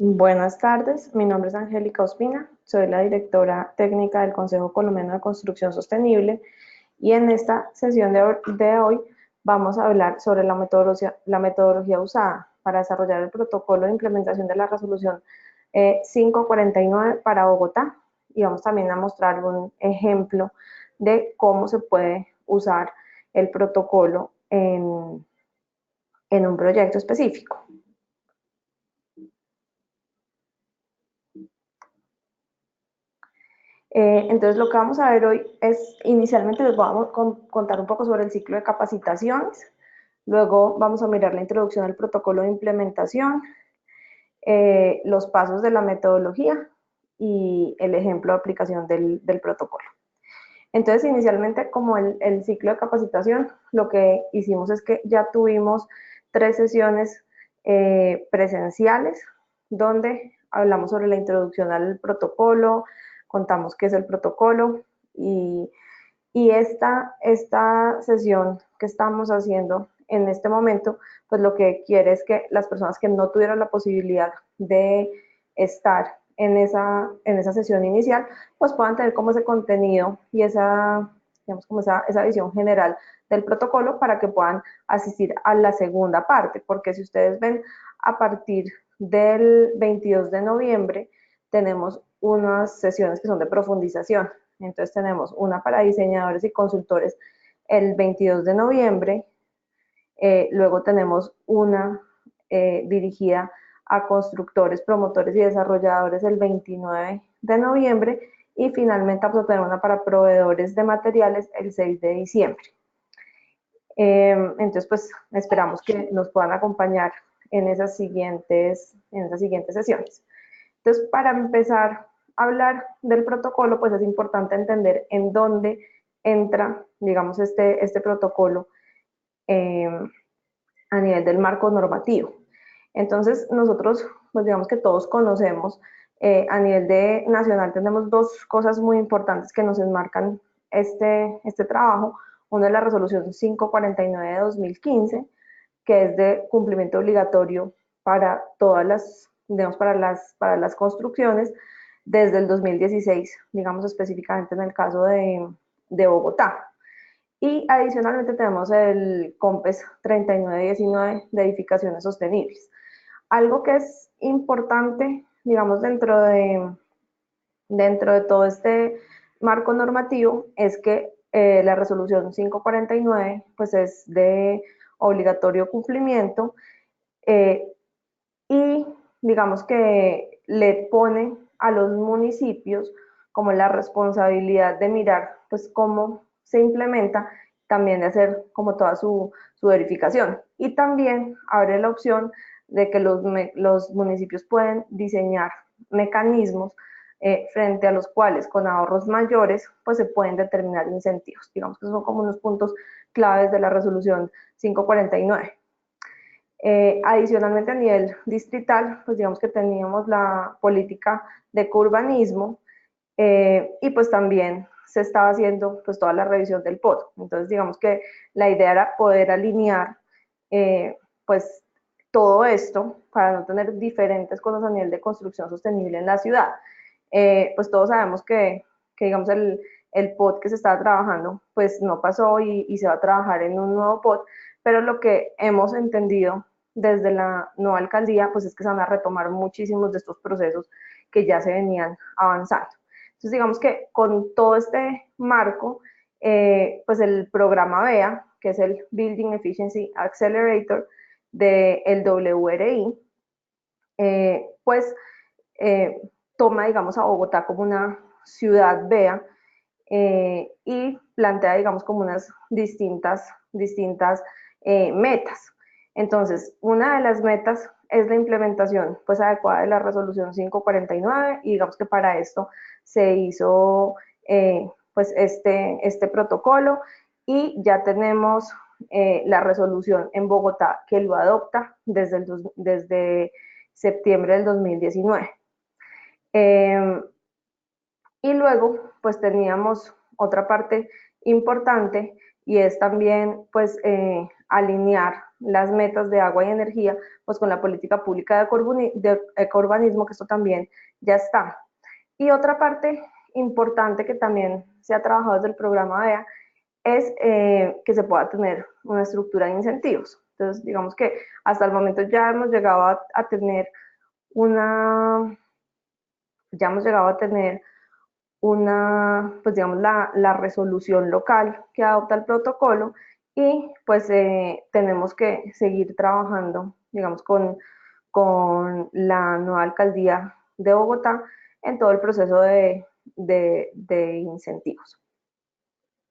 Buenas tardes, mi nombre es Angélica Ospina, soy la directora técnica del Consejo Colombiano de Construcción Sostenible y en esta sesión de hoy vamos a hablar sobre la metodología usada para desarrollar el protocolo de implementación de la resolución 549 para Bogotá y vamos también a mostrar un ejemplo de cómo se puede usar el protocolo en un proyecto específico. Entonces lo que vamos a ver hoy es, inicialmente les vamos a contar un poco sobre el ciclo de capacitaciones, luego vamos a mirar la introducción al protocolo de implementación, los pasos de la metodología y el ejemplo de aplicación del protocolo. Entonces inicialmente como el ciclo de capacitación, lo que hicimos es que ya tuvimos 3 sesiones presenciales donde hablamos sobre la introducción al protocolo, contamos qué es el protocolo y, y esta sesión que estamos haciendo en este momento, pues lo que quiere es que las personas que no tuvieron la posibilidad de estar en esa sesión inicial, pues puedan tener como ese contenido y esa, digamos, como esa visión general del protocolo para que puedan asistir a la segunda parte, porque si ustedes ven a partir del 22 de noviembre tenemos unas sesiones que son de profundización. Entonces tenemos una para diseñadores y consultores el 22 de noviembre, luego tenemos una dirigida a constructores, promotores y desarrolladores el 29 de noviembre y finalmente vamos a tener una para proveedores de materiales el 6 de diciembre. Entonces, pues esperamos que nos puedan acompañar en esas siguientes sesiones. Entonces, para empezar a hablar del protocolo, pues es importante entender en dónde entra, digamos, este protocolo eh, a nivel del marco normativo. Entonces, nosotros, pues digamos que todos conocemos, a nivel de nacional tenemos dos cosas muy importantes que nos enmarcan este trabajo. Uno es la resolución 549 de 2015, que es de cumplimiento obligatorio para todas las, digamos, para las construcciones desde el 2016, digamos específicamente en el caso de Bogotá. Y adicionalmente tenemos el COMPES 3919 de edificaciones sostenibles. Algo que es importante, digamos, dentro de todo este marco normativo es que la resolución 549 pues es de obligatorio cumplimiento eh, y digamos que le pone a los municipios como la responsabilidad de mirar pues cómo se implementa, también de hacer como toda su verificación. Y también abre la opción de que los municipios pueden diseñar mecanismos frente a los cuales con ahorros mayores pues se pueden determinar incentivos. Digamos que son como unos puntos claves de la resolución 549. Adicionalmente a nivel distrital, pues digamos que teníamos la política de urbanismo y pues también se estaba haciendo pues toda la revisión del POT. Entonces digamos que la idea era poder alinear pues todo esto para no tener diferentes cosas a nivel de construcción sostenible en la ciudad. Pues todos sabemos que digamos el POT que se estaba trabajando pues no pasó y se va a trabajar en un nuevo POT, pero lo que hemos entendido desde la nueva alcaldía pues es que se van a retomar muchísimos de estos procesos que ya se venían avanzando. Entonces digamos que con todo este marco, pues el programa BEA, que es el Building Efficiency Accelerator del WRI, pues toma, digamos, a Bogotá como una ciudad BEA y plantea, digamos, como unas distintas metas. Entonces, una de las metas es la implementación pues adecuada de la resolución 549 y digamos que para esto se hizo pues este protocolo y ya tenemos la resolución en Bogotá que lo adopta desde septiembre del 2019. Y luego, pues teníamos otra parte importante y es también, pues, alinear las metas de agua y energía pues con la política pública de ecourbanismo, que esto también ya está. Y otra parte importante que también se ha trabajado desde el programa BEA es que se pueda tener una estructura de incentivos. Entonces, digamos que hasta el momento ya hemos llegado a tener una, pues digamos, la resolución local que adopta el protocolo, y pues tenemos que seguir trabajando, digamos, con la nueva alcaldía de Bogotá en todo el proceso de incentivos.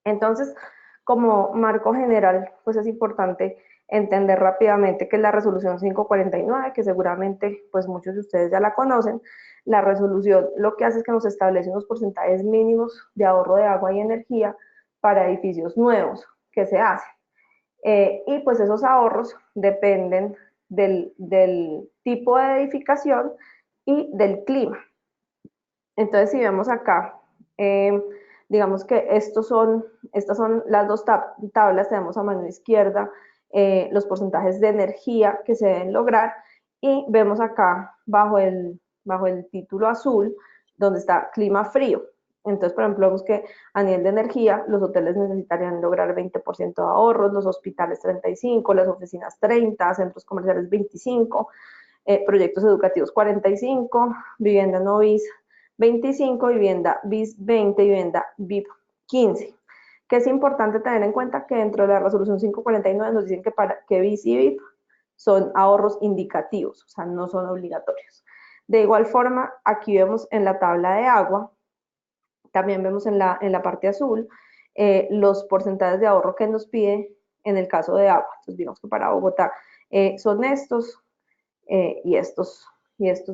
Entonces, como marco general, pues es importante entender rápidamente que la resolución 549, que seguramente pues muchos de ustedes ya la conocen, la resolución lo que hace es que nos establece unos porcentajes mínimos de ahorro de agua y energía para edificios nuevos que se hacen. Y pues esos ahorros dependen del tipo de edificación y del clima. Entonces, si vemos acá, digamos que estas son las dos tablas, tenemos a mano izquierda los porcentajes de energía que se deben lograr, y vemos acá bajo el título azul donde está clima frío. Entonces, por ejemplo, vemos que a nivel de energía los hoteles necesitarían lograr 20% de ahorros, los hospitales 35%, las oficinas 30%, centros comerciales 25%, proyectos educativos 45%, vivienda no bis 25%, vivienda bis 20%, vivienda VIP 15%. Que es importante tener en cuenta que dentro de la resolución 549 nos dicen que bis y VIP son ahorros indicativos, o sea, no son obligatorios. De igual forma, aquí vemos en la tabla de agua, también vemos en la parte azul, los porcentajes de ahorro que nos pide en el caso de agua. Entonces, digamos que para Bogotá son estos y estos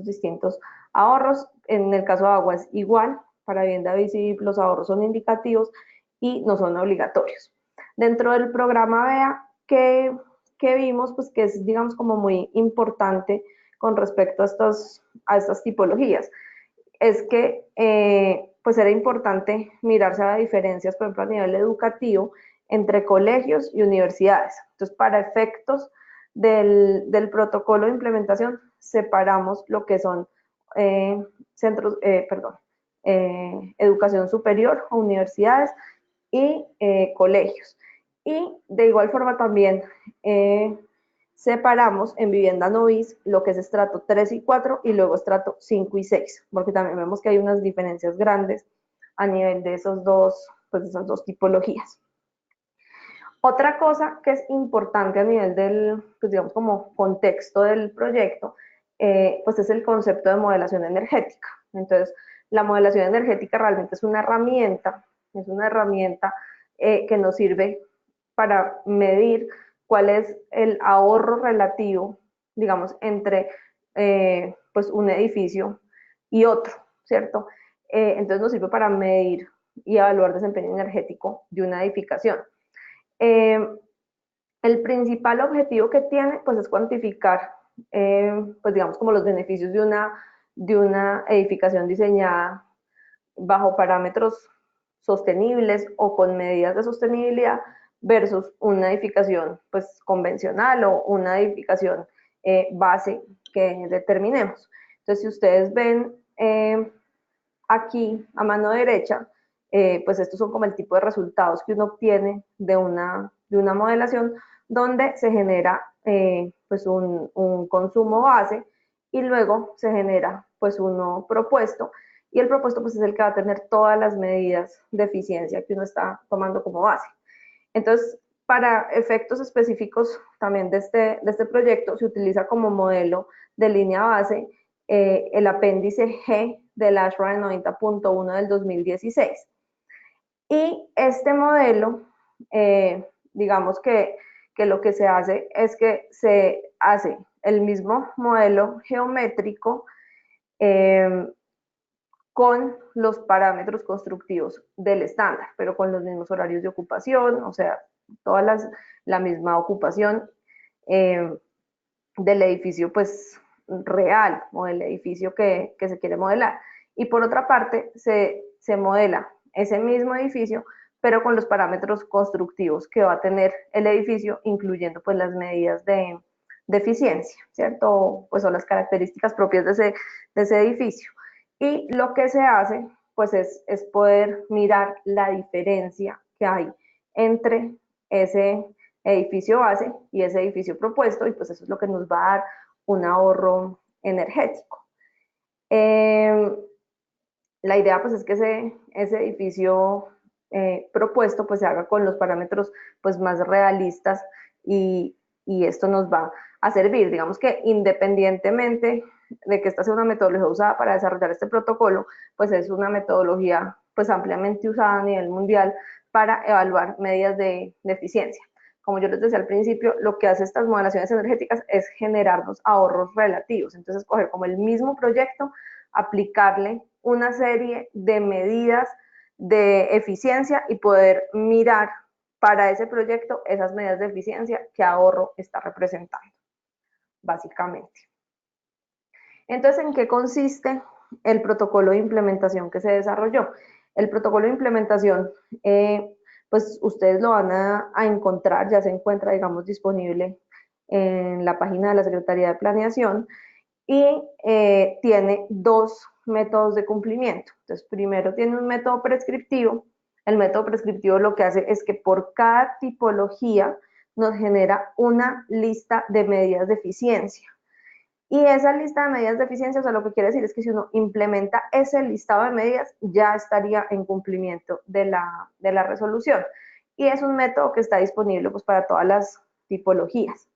distintos ahorros. En el caso de agua es igual, para vivienda visible los ahorros son indicativos y no son obligatorios. Dentro del programa BEA, que vimos, pues que es, digamos, como muy importante con respecto a estas tipologías, es que pues era importante mirarse a diferencias, por ejemplo, a nivel educativo, entre colegios y universidades. Entonces, para efectos del protocolo de implementación, separamos lo que son centros, educación superior o universidades y colegios. Y de igual forma también separamos en vivienda no bis lo que es estrato 3 y 4 y luego estrato 5 y 6, porque también vemos que hay unas diferencias grandes a nivel de esas dos tipologías. Otra cosa que es importante a nivel del, pues digamos, como contexto del proyecto, pues es el concepto de modelación energética. Entonces, la modelación energética realmente es una herramienta que nos sirve para medir cuál es el ahorro relativo, digamos, entre pues un edificio y otro, ¿cierto? Entonces nos sirve para medir y evaluar desempeño energético de una edificación. El principal objetivo que tiene pues es cuantificar pues digamos como los beneficios de una edificación diseñada bajo parámetros sostenibles o con medidas de sostenibilidad versus una edificación pues convencional o una edificación base que determinemos. Entonces, si ustedes ven aquí a mano derecha, pues estos son como el tipo de resultados que uno obtiene de una modelación donde se genera pues un consumo base y luego se genera pues uno propuesto, y el propuesto pues es el que va a tener todas las medidas de eficiencia que uno está tomando como base. Entonces, para efectos específicos también de este proyecto se utiliza como modelo de línea base el apéndice G del ASHRAE 90.1 del 2016. Y este modelo, digamos que lo que se hace es que se hace el mismo modelo geométrico con los parámetros constructivos del estándar, pero con los mismos horarios de ocupación, o sea, la misma ocupación del edificio pues real o del edificio que se quiere modelar. Y por otra parte, se modela ese mismo edificio pero con los parámetros constructivos que va a tener el edificio, incluyendo pues las medidas de eficiencia, ¿cierto? Pues son las características propias de ese edificio. Y lo que se hace pues es poder mirar la diferencia que hay entre ese edificio base y ese edificio propuesto, y pues eso es lo que nos va a dar un ahorro energético. La idea pues es que ese edificio propuesto pues se haga con los parámetros pues más realistas, y esto nos va a servir, digamos que independientemente de que esta sea una metodología usada para desarrollar este protocolo, pues es una metodología pues ampliamente usada a nivel mundial para evaluar medidas de eficiencia. Como yo les decía al principio, lo que hace estas modelaciones energéticas es generarnos ahorros relativos. Entonces, coger como el mismo proyecto, aplicarle una serie de medidas de eficiencia y poder mirar para ese proyecto esas medidas de eficiencia que ahorro está representando, básicamente. Entonces, ¿en qué consiste el protocolo de implementación que se desarrolló? El protocolo de implementación, pues ustedes lo van a encontrar, ya se encuentra, digamos, disponible en la página de la Secretaría de Planeación, y tiene dos métodos de cumplimiento. Entonces, primero tiene un método prescriptivo. El método prescriptivo lo que hace es que por cada tipología nos genera una lista de medidas de eficiencia. Y esa lista de medidas de eficiencia, o sea, lo que quiere decir es que si uno implementa ese listado de medidas, ya estaría en cumplimiento de la resolución. Y es un método que está disponible pues, para todas las tipologías.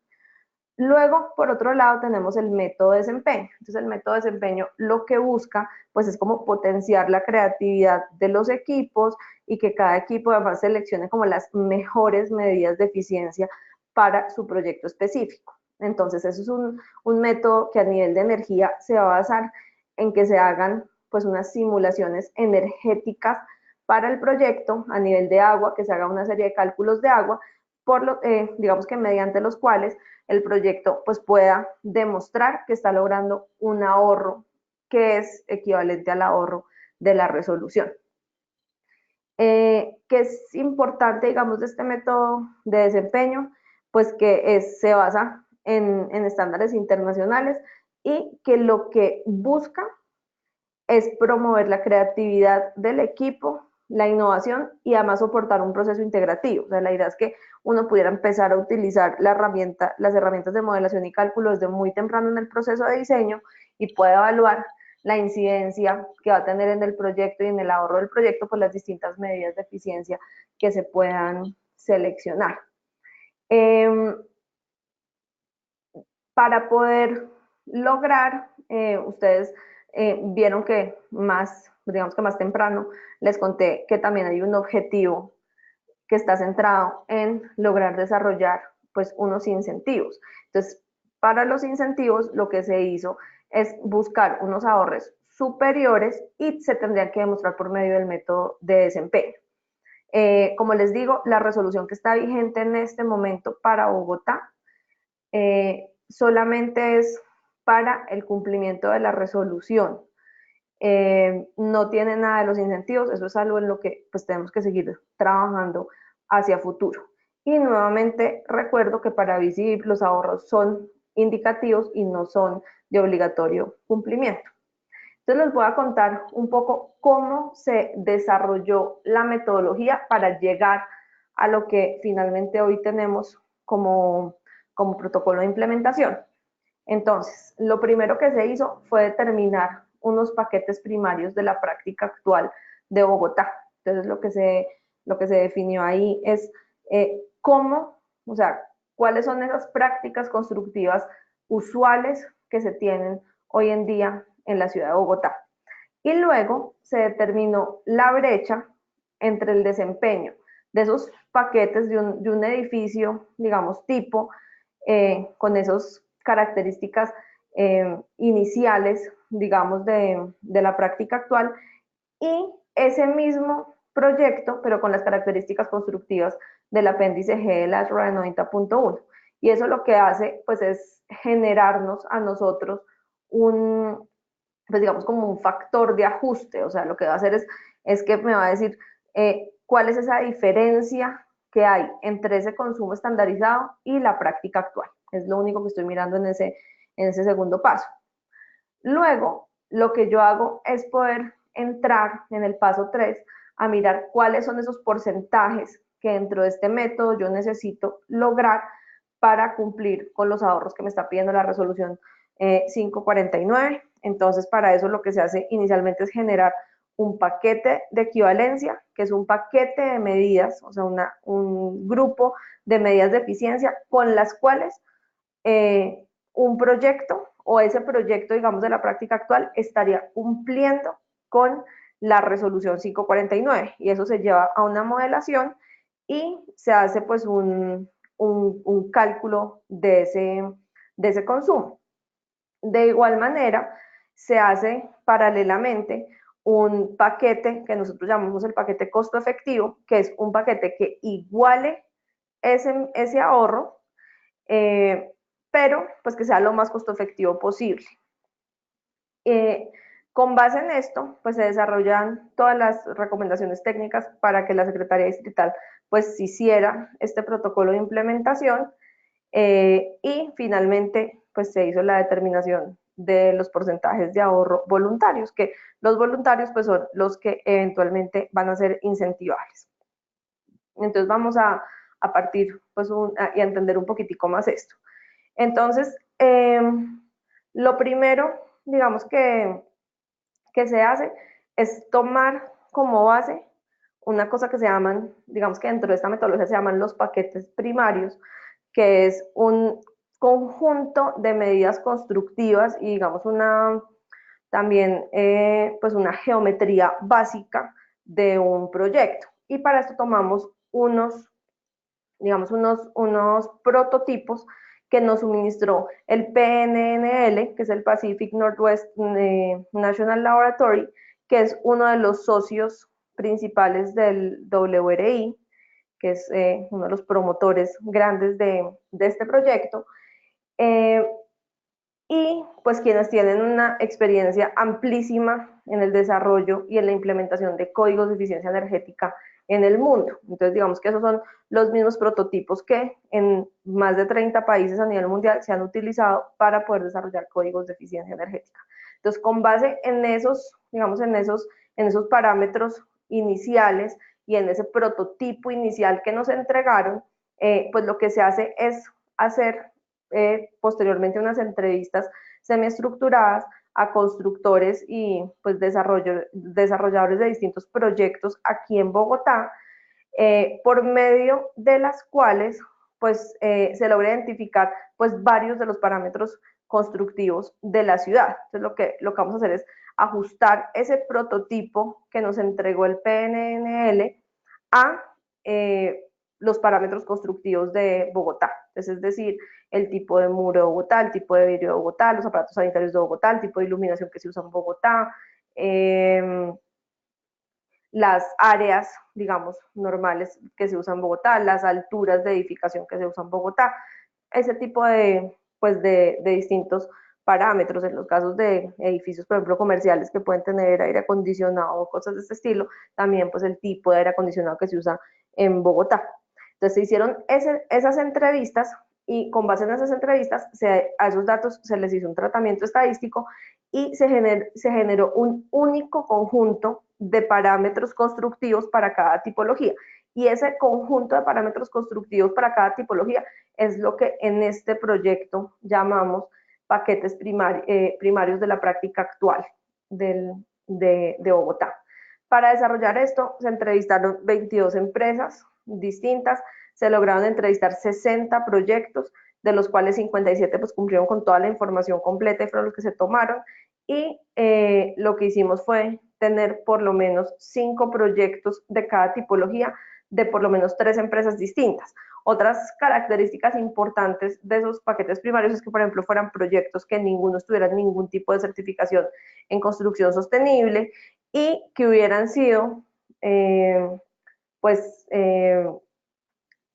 Luego, por otro lado, tenemos el método de desempeño. Entonces, el método de desempeño lo que busca, pues, es como potenciar la creatividad de los equipos y que cada equipo además seleccione como las mejores medidas de eficiencia para su proyecto específico. Entonces, eso es un método que a nivel de energía se va a basar en que se hagan, pues, unas simulaciones energéticas para el proyecto, a nivel de agua, que se haga una serie de cálculos de agua, digamos que mediante los cuales el proyecto pues pueda demostrar que está logrando un ahorro que es equivalente al ahorro de la resolución. Que es importante, digamos, de este método de desempeño, pues que se basa en estándares internacionales y que lo que busca es promover la creatividad del equipo, la innovación y además soportar un proceso integrativo. O sea, la idea es que uno pudiera empezar a utilizar las herramientas de modelación y cálculo desde muy temprano en el proceso de diseño y pueda evaluar la incidencia que va a tener en el proyecto y en el ahorro del proyecto por las distintas medidas de eficiencia que se puedan seleccionar. Para poder lograr, ustedes vieron que digamos que más temprano les conté que también hay un objetivo que está centrado en lograr desarrollar pues unos incentivos. Entonces, para los incentivos lo que se hizo es buscar unos ahorros superiores y se tendrían que demostrar por medio del método de desempeño. Como les digo, la resolución que está vigente en este momento para Bogotá solamente es para el cumplimiento de la resolución. No tiene nada de los incentivos, eso es algo en lo que pues tenemos que seguir trabajando hacia futuro. Y nuevamente recuerdo que para VICIP los ahorros son indicativos y no son de obligatorio cumplimiento. Entonces les voy a contar un poco cómo se desarrolló la metodología para llegar a lo que finalmente hoy tenemos como protocolo de implementación. Entonces, lo primero que se hizo fue determinar unos paquetes primarios de la práctica actual de Bogotá. Entonces, lo que se definió ahí es cómo, o sea, cuáles son esas prácticas constructivas usuales que se tienen hoy en día en la ciudad de Bogotá. Y luego se determinó la brecha entre el desempeño de esos paquetes de un edificio, digamos, tipo, con esas características iniciales, digamos, de la práctica actual, y ese mismo proyecto, pero con las características constructivas del apéndice G de la RAE 90.1. Y eso lo que hace, pues, es generarnos a nosotros pues digamos como un factor de ajuste. O sea, lo que va a hacer es que me va a decir cuál es esa diferencia que hay entre ese consumo estandarizado y la práctica actual. Es lo único que estoy mirando en ese segundo paso. Luego, lo que yo hago es poder entrar en el paso 3 a mirar cuáles son esos porcentajes que dentro de este método yo necesito lograr para cumplir con los ahorros que me está pidiendo la resolución 549. Entonces, para eso lo que se hace inicialmente es generar un paquete de equivalencia, que es un paquete de medidas, o sea, un grupo de medidas de eficiencia con las cuales un proyecto o ese proyecto, digamos, de la práctica actual estaría cumpliendo con la resolución 549 y eso se lleva a una modelación y se hace pues un cálculo de ese consumo. De igual manera, se hace paralelamente un paquete que nosotros llamamos el paquete costo efectivo, que es un paquete que iguale ese ahorro, pero pues que sea lo más costo efectivo posible. Con base en esto, pues se desarrollan todas las recomendaciones técnicas para que la Secretaría Distrital pues hiciera este protocolo de implementación y finalmente pues se hizo la determinación de los porcentajes de ahorro voluntarios, que los voluntarios pues son los que eventualmente van a ser incentivables. Entonces vamos a partir pues y a entender un poquitico más esto. Entonces, lo primero, digamos que se hace es tomar como base una cosa que se llaman, digamos que dentro de esta metodología se llaman los paquetes primarios, que es un conjunto de medidas constructivas y digamos también pues una geometría básica de un proyecto. Y para esto tomamos digamos, unos prototipos que nos suministró el PNNL, que es el Pacific Northwest National Laboratory, que es uno de los socios principales del WRI, que es uno de los promotores grandes de este proyecto, y pues quienes tienen una experiencia amplísima en el desarrollo y en la implementación de códigos de eficiencia energética en el mundo. Entonces, digamos que esos son los mismos prototipos que en más de 30 países a nivel mundial se han utilizado para poder desarrollar códigos de eficiencia energética. Entonces, con base en esos, digamos, en esos parámetros iniciales y en ese prototipo inicial que nos entregaron, pues lo que se hace es hacer posteriormente unas entrevistas semiestructuradas a constructores y pues desarrolladores de distintos proyectos aquí en Bogotá, por medio de las cuales pues se logra identificar pues varios de los parámetros constructivos de la ciudad. Entonces lo que vamos a hacer es ajustar ese prototipo que nos entregó el PNNL a los parámetros constructivos de Bogotá. Entonces, es decir, el tipo de muro de Bogotá, el tipo de vidrio de Bogotá, los aparatos sanitarios de Bogotá, el tipo de iluminación que se usa en Bogotá, las áreas, digamos, normales que se usan en Bogotá, las alturas de edificación que se usan en Bogotá, ese tipo pues de distintos parámetros. En los casos de edificios, por ejemplo, comerciales que pueden tener aire acondicionado o cosas de este estilo, también pues el tipo de aire acondicionado que se usa en Bogotá. Entonces se hicieron esas entrevistas y con base en esas entrevistas a esos datos se les hizo un tratamiento estadístico y se generó un único conjunto de parámetros constructivos para cada tipología. Y ese conjunto de parámetros constructivos para cada tipología es lo que en este proyecto llamamos paquetes primarios de la práctica actual de Bogotá. Para desarrollar esto se entrevistaron 22 empresas distintas, se lograron entrevistar 60 proyectos, de los cuales 57 pues cumplieron con toda la información completa y fueron los que se tomaron, y lo que hicimos fue tener por lo menos 5 proyectos de cada tipología de por lo menos 3 empresas distintas. Otras características importantes de esos paquetes primarios es que, por ejemplo, fueran proyectos que ninguno tuviera ningún tipo de certificación en construcción sostenible y que hubieran sido pues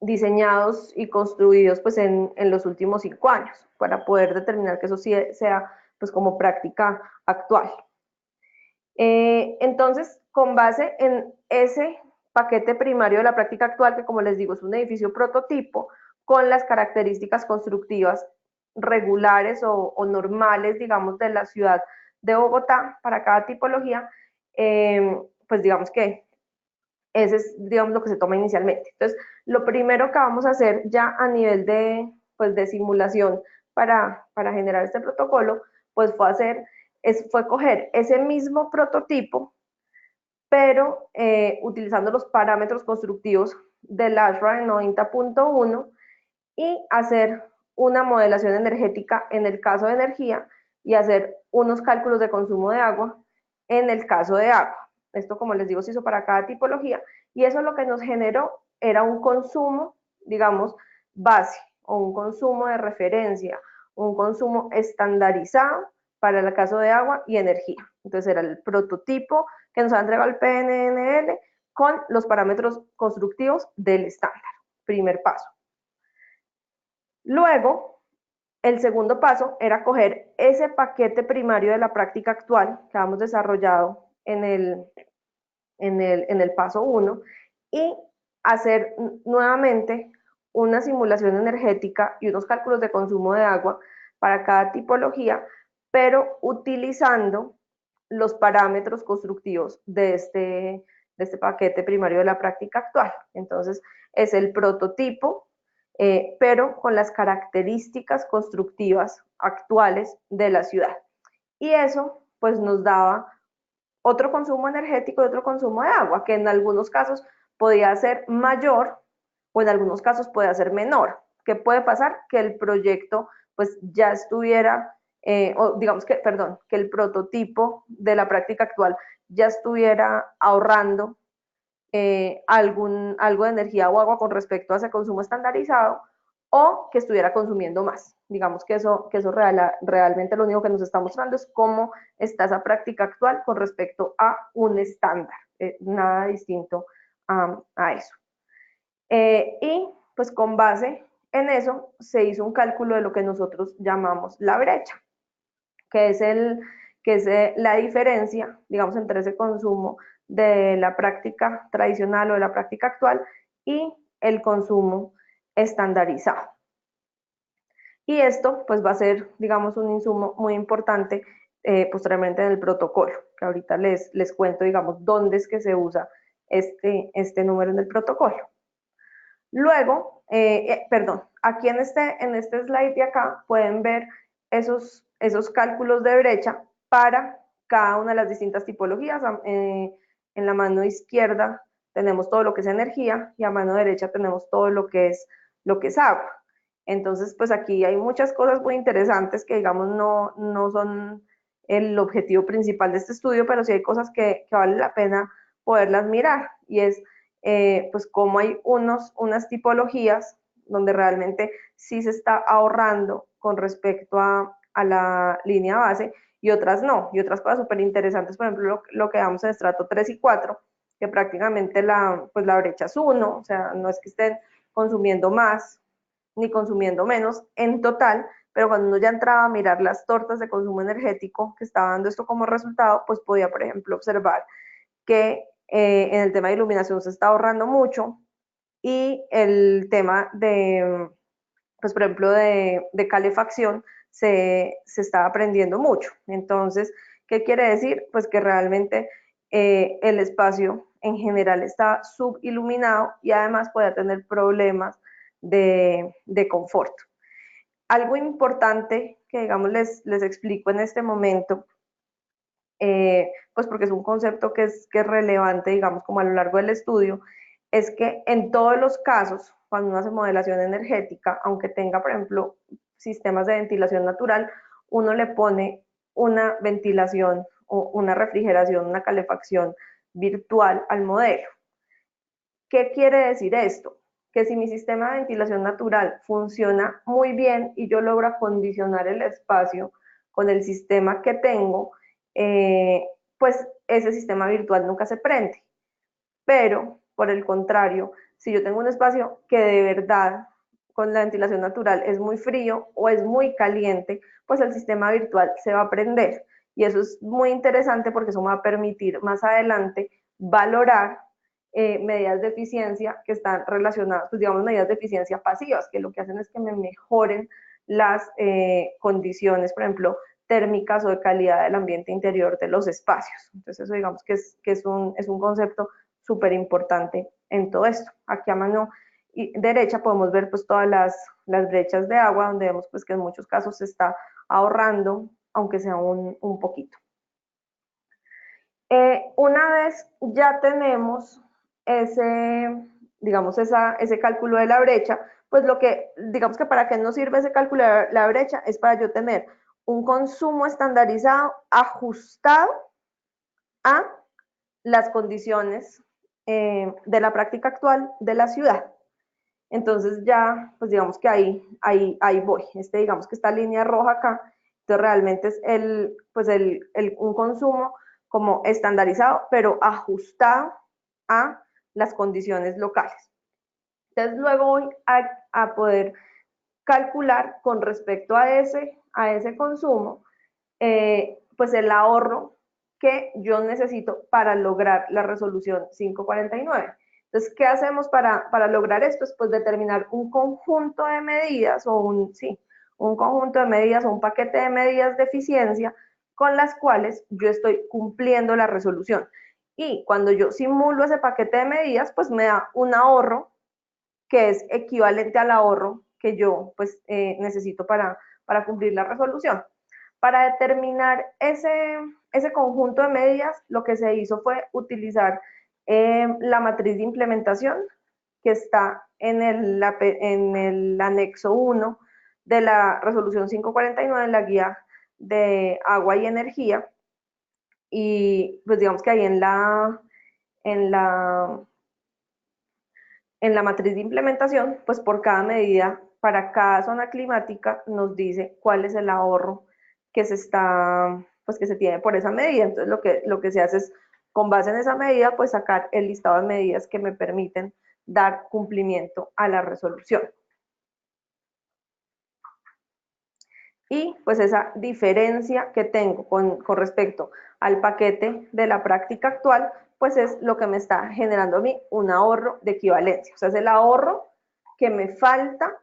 diseñados y construidos pues en los últimos 5 años para poder determinar que eso sí sea pues como práctica actual. Entonces, con base en ese paquete primario de la práctica actual, que como les digo es un edificio prototipo con las características constructivas regulares o normales, digamos, de la ciudad de Bogotá para cada tipología, pues digamos que ese es, digamos, lo que se toma inicialmente. Entonces, lo primero que vamos a hacer ya a nivel de, pues, de simulación para generar este protocolo, pues fue coger ese mismo prototipo, pero utilizando los parámetros constructivos del ASHRAE 90.1 y hacer una modelación energética en el caso de energía y hacer unos cálculos de consumo de agua en el caso de agua. Esto, como les digo, se hizo para cada tipología y eso lo que nos generó era un consumo, digamos, base o un consumo de referencia, un consumo estandarizado para el caso de agua y energía. Entonces era el prototipo que nos ha entregado el PNNL con los parámetros constructivos del estándar. Primer paso. Luego, el segundo paso era coger ese paquete primario de la práctica actual que habíamos desarrollado en el paso 1 y hacer nuevamente una simulación energética y unos cálculos de consumo de agua para cada tipología, pero utilizando los parámetros constructivos de este paquete primario de la práctica actual. Entonces, es el prototipo, pero con las características constructivas actuales de la ciudad. Y eso, pues, nos daba otro consumo energético y otro consumo de agua, que en algunos casos podía ser mayor o en algunos casos podía ser menor. ¿Qué puede pasar? Que el proyecto pues ya estuviera, o digamos que, perdón, que el prototipo de la práctica actual ya estuviera ahorrando algo de energía o agua con respecto a ese consumo estandarizado o que estuviera consumiendo más. Digamos que eso realmente lo único que nos está mostrando es cómo está esa práctica actual con respecto a un estándar, nada distinto a eso. Y pues con base en eso se hizo un cálculo de lo que nosotros llamamos la brecha, que es la diferencia, digamos, entre ese consumo de la práctica tradicional o de la práctica actual y el consumo estandarizado. Y esto pues va a ser, digamos, un insumo muy importante posteriormente en el protocolo, que ahorita les cuento, digamos, dónde es que se usa este número en el protocolo. Luego, perdón, aquí en este slide de acá pueden ver esos cálculos de brecha para cada una de las distintas tipologías. En la mano izquierda tenemos todo lo que es energía y a mano derecha tenemos todo lo que es agua. Entonces, pues aquí hay muchas cosas muy interesantes que, digamos, no son el objetivo principal de este estudio, pero sí hay cosas que vale la pena poderlas mirar, y es pues cómo hay unas tipologías donde realmente sí se está ahorrando con respecto a la línea base y otras no. Y otras cosas súper interesantes, por ejemplo, lo que damos en estrato 3 y 4, que prácticamente pues la brecha es 1, o sea, no es que estén consumiendo más ni consumiendo menos en total, pero cuando uno ya entraba a mirar las tortas de consumo energético que estaba dando esto como resultado, pues podía, por ejemplo, observar que en el tema de iluminación se está ahorrando mucho y el tema de, pues por ejemplo, de calefacción se está aprendiendo mucho. Entonces, ¿qué quiere decir? Pues que realmente el espacio en general está subiluminado y además puede tener problemas de confort. Algo importante que, digamos, les explico en este momento, pues porque es un concepto que es relevante, digamos, como a lo largo del estudio, es que en todos los casos, cuando uno hace modelación energética, aunque tenga, por ejemplo, sistemas de ventilación natural, uno le pone una ventilación o una refrigeración, una calefacción virtual al modelo. ¿Qué quiere decir esto? Que si mi sistema de ventilación natural funciona muy bien y yo logro acondicionar el espacio con el sistema que tengo, pues ese sistema virtual nunca se prende. Pero, por el contrario, si yo tengo un espacio que de verdad con la ventilación natural es muy frío o es muy caliente, pues el sistema virtual se va a prender. Y eso es muy interesante porque eso me va a permitir más adelante valorar medidas de eficiencia que están relacionadas, pues digamos, medidas de eficiencia pasivas, que lo que hacen es que me mejoren las condiciones, por ejemplo, térmicas o de calidad del ambiente interior de los espacios. Entonces eso digamos es un concepto súper importante en todo esto. Aquí a mano derecha podemos ver pues todas las brechas de agua, donde vemos pues que en muchos casos se está ahorrando, aunque sea un poquito. Una vez ya tenemos ese, digamos, ese cálculo de la brecha, pues lo que, digamos que para qué nos sirve ese cálculo de la brecha es para yo tener un consumo estandarizado ajustado a las condiciones de la práctica actual de la ciudad. Entonces ya, pues digamos que ahí voy. Digamos que esta línea roja acá, entonces realmente es un consumo como estandarizado, pero ajustado a las condiciones locales. Entonces luego voy a poder calcular con respecto a ese consumo, pues el ahorro que yo necesito para lograr la resolución 549. Entonces, ¿qué hacemos para lograr esto? Es pues determinar un conjunto de medidas o un conjunto de medidas o un paquete de medidas de eficiencia con las cuales yo estoy cumpliendo la resolución. Y cuando yo simulo ese paquete de medidas, pues me da un ahorro que es equivalente al ahorro que yo pues necesito para cumplir la resolución. Para determinar ese conjunto de medidas, lo que se hizo fue utilizar la matriz de implementación que está en el anexo 1 de la resolución 549 en la guía de agua y energía. Y pues digamos que ahí en la, en la matriz de implementación, pues por cada medida, para cada zona climática, nos dice cuál es el ahorro que pues que se tiene por esa medida. Entonces lo que se hace es, con base en esa medida, pues sacar el listado de medidas que me permiten dar cumplimiento a la resolución. Y pues esa diferencia que tengo con respecto al paquete de la práctica actual, pues es lo que me está generando a mí un ahorro de equivalencia. O sea, es el ahorro que me falta,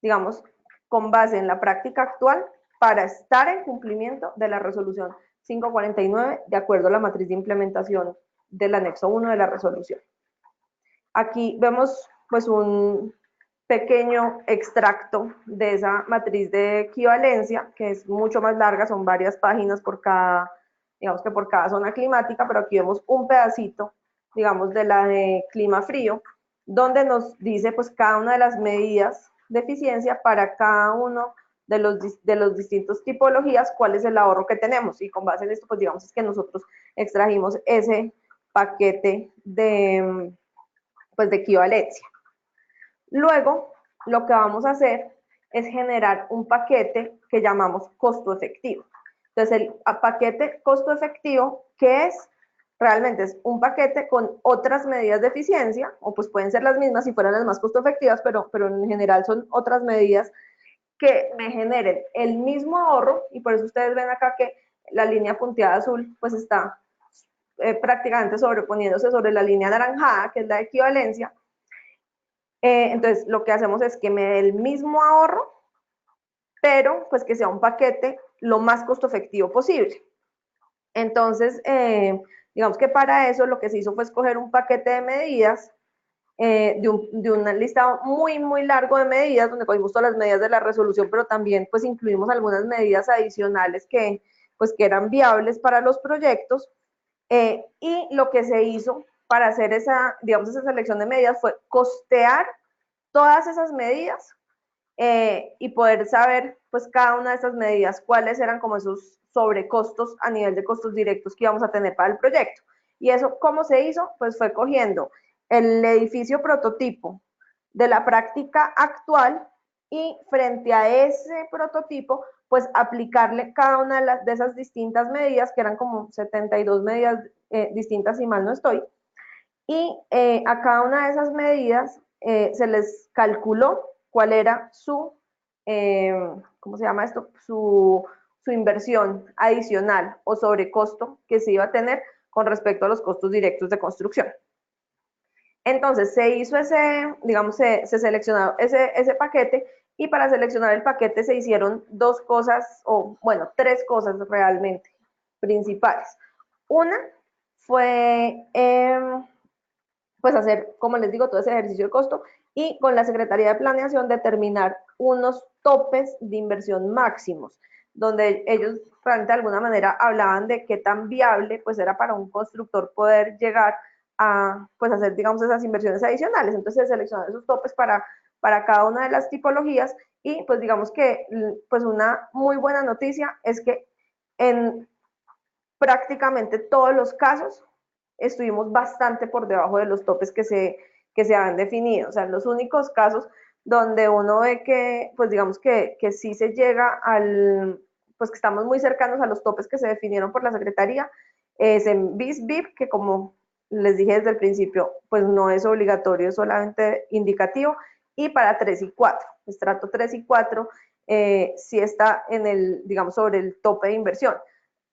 digamos, con base en la práctica actual para estar en cumplimiento de la resolución 549 de acuerdo a la matriz de implementación del anexo 1 de la resolución. Aquí vemos pues un pequeño extracto de esa matriz de equivalencia, que es mucho más larga, son varias páginas por cada, digamos que por cada zona climática, pero aquí vemos un pedacito, digamos, de la de clima frío, donde nos dice pues cada una de las medidas de eficiencia para cada uno de los distintos tipologías, cuál es el ahorro que tenemos. Y con base en esto, pues digamos es que nosotros extrajimos ese paquete pues, de equivalencia. Luego, lo que vamos a hacer es generar un paquete que llamamos costo efectivo. Entonces, el paquete costo efectivo, ¿qué es? Realmente es un paquete con otras medidas de eficiencia, o pues pueden ser las mismas si fueran las más costo efectivas, pero en general son otras medidas que me generen el mismo ahorro, y por eso ustedes ven acá que la línea punteada azul pues está prácticamente sobreponiéndose sobre la línea naranjada, que es la equivalencia. Entonces, lo que hacemos es que me dé el mismo ahorro, pero pues que sea un paquete lo más costo efectivo posible. Entonces, digamos que para eso lo que se hizo fue escoger un paquete de medidas, de un listado muy, muy largo de medidas, donde cogimos todas las medidas de la resolución, pero también pues incluimos algunas medidas adicionales pues, que eran viables para los proyectos. Y lo que se hizo para hacer digamos, esa selección de medidas fue costear todas esas medidas y poder saber, pues, cada una de esas medidas, cuáles eran como esos sobrecostos a nivel de costos directos que íbamos a tener para el proyecto. Y eso, ¿cómo se hizo? Pues fue cogiendo el edificio prototipo de la práctica actual y frente a ese prototipo, pues aplicarle cada una de esas distintas medidas, que eran como 72 medidas distintas, si mal no estoy, y a cada una de esas medidas se les calculó cuál era ¿cómo se llama esto? Su inversión adicional o sobrecosto que se iba a tener con respecto a los costos directos de construcción. Entonces se hizo digamos, se seleccionó ese paquete, y para seleccionar el paquete se hicieron dos cosas, o bueno, tres cosas realmente principales. Una fue pues hacer, como les digo, todo ese ejercicio de costo, y con la Secretaría de Planeación determinar unos topes de inversión máximos, donde ellos realmente de alguna manera hablaban de qué tan viable pues era para un constructor poder llegar a pues hacer, digamos, esas inversiones adicionales. Entonces se seleccionaron esos topes para cada una de las tipologías, y pues digamos que pues una muy buena noticia es que en prácticamente todos los casos estuvimos bastante por debajo de los topes que se han definido. O sea, los únicos casos donde uno ve que, pues digamos que sí se llega pues que estamos muy cercanos a los topes que se definieron por la Secretaría, es en BISBIP, que como les dije desde el principio, pues no es obligatorio, es solamente indicativo, y para 3 y 4, estrato 3 y 4, sí está en digamos, sobre el tope de inversión.